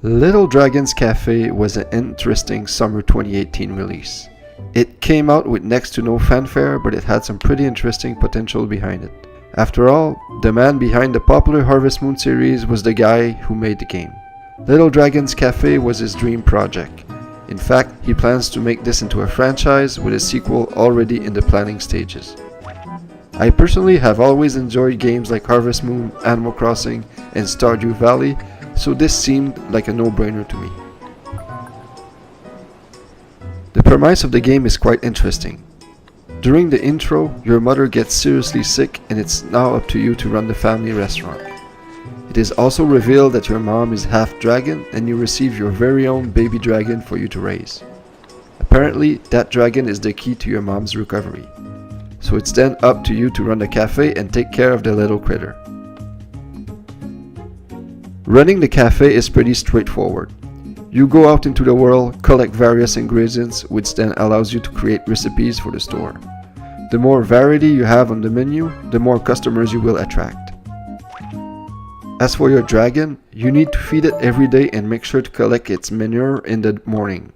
Little Dragon's Café was an interesting summer 2018 release. It came out with next to no fanfare, but it had some pretty interesting potential behind it. After all, the man behind the popular Harvest Moon series was the guy who made the game. Little Dragon's Café was his dream project. In fact, he plans to make this into a franchise with a sequel already in the planning stages. I personally have always enjoyed games like Harvest Moon, Animal Crossing, and Stardew Valley, so this seemed like a no-brainer to me. The premise of the game is quite interesting. During the intro, your mother gets seriously sick and it's now up to you to run the family restaurant. It is also revealed that your mom is half dragon and you receive your very own baby dragon for you to raise. Apparently, that dragon is the key to your mom's recovery. So it's then up to you to run the cafe and take care of the little critter. Running the cafe is pretty straightforward. You go out into the world, collect various ingredients, which then allows you to create recipes for the store. The more variety you have on the menu, the more customers you will attract. As for your dragon, you need to feed it every day and make sure to collect its manure in the morning.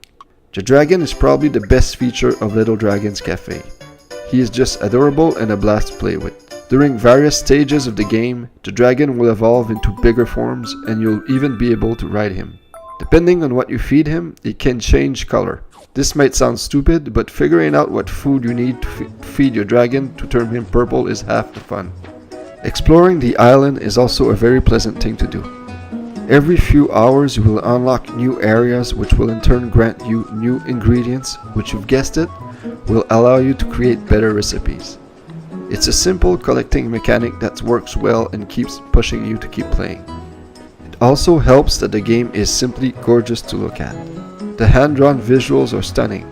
The dragon is probably the best feature of Little Dragon's Cafe. He is just adorable and a blast to play with. During various stages of the game, the dragon will evolve into bigger forms and you'll even be able to ride him. Depending on what you feed him, he can change color. This might sound stupid, but figuring out what food you need to feed your dragon to turn him purple is half the fun. Exploring the island is also a very pleasant thing to do. Every few hours you will unlock new areas which will in turn grant you new ingredients, which you've guessed it, will allow you to create better recipes. It's a simple collecting mechanic that works well and keeps pushing you to keep playing. It also helps that the game is simply gorgeous to look at. The hand-drawn visuals are stunning.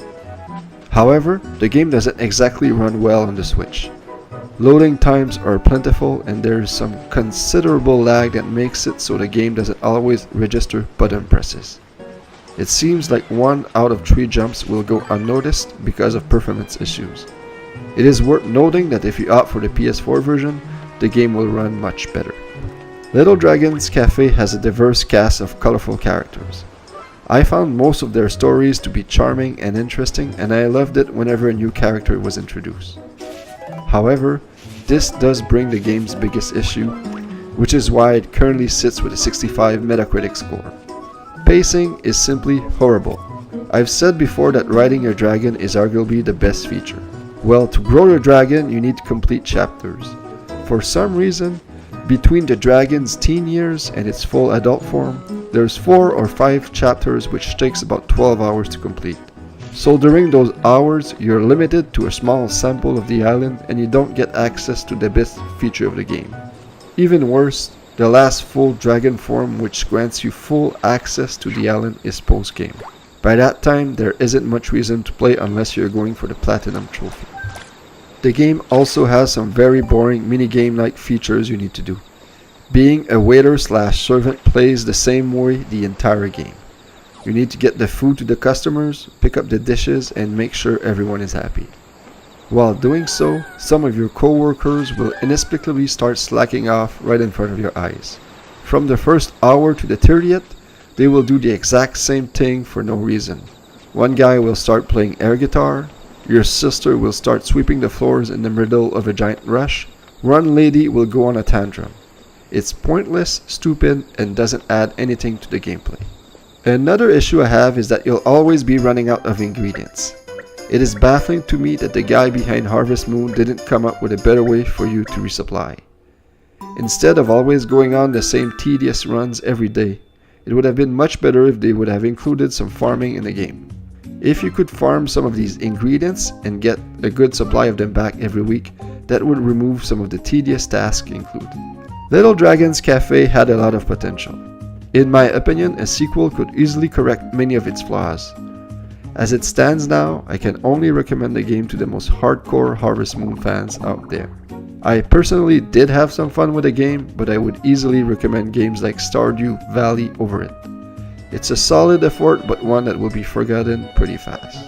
However, the game doesn't exactly run well on the Switch. Loading times are plentiful and there is some considerable lag that makes it so the game doesn't always register button presses. It seems like 1 out of 3 jumps will go unnoticed because of performance issues. It is worth noting that if you opt for the PS4 version, the game will run much better. Little Dragon's Cafe has a diverse cast of colorful characters. I found most of their stories to be charming and interesting, and I loved it whenever a new character was introduced. However, this does bring the game's biggest issue, which is why it currently sits with a 65 Metacritic score. Pacing is simply horrible. I've said before that riding your dragon is arguably the best feature. Well, to grow your dragon, you need to complete chapters. For some reason, between the dragon's teen years and its full adult form, there's 4 or 5 chapters which takes about 12 hours to complete. So during those hours, you're limited to a small sample of the island and you don't get access to the best feature of the game. Even worse, the last full dragon form which grants you full access to the island is post-game. By that time, there isn't much reason to play unless you're going for the Platinum Trophy. The game also has some very boring minigame-like features you need to do. Being a waiter/servant plays the same way the entire game. You need to get the food to the customers, pick up the dishes, and make sure everyone is happy. While doing so, some of your co-workers will inexplicably start slacking off right in front of your eyes. From the first hour to the 30th, they will do the exact same thing for no reason. One guy will start playing air guitar, your sister will start sweeping the floors in the middle of a giant rush, one lady will go on a tantrum. It's pointless, stupid, and doesn't add anything to the gameplay. Another issue I have is that you'll always be running out of ingredients. It is baffling to me that the guy behind Harvest Moon didn't come up with a better way for you to resupply. Instead of always going on the same tedious runs every day, it would have been much better if they would have included some farming in the game. If you could farm some of these ingredients and get a good supply of them back every week, that would remove some of the tedious tasks included. Little Dragon's Cafe had a lot of potential. In my opinion, a sequel could easily correct many of its flaws. As it stands now, I can only recommend the game to the most hardcore Harvest Moon fans out there. I personally did have some fun with the game, but I would easily recommend games like Stardew Valley over it. It's a solid effort, but one that will be forgotten pretty fast.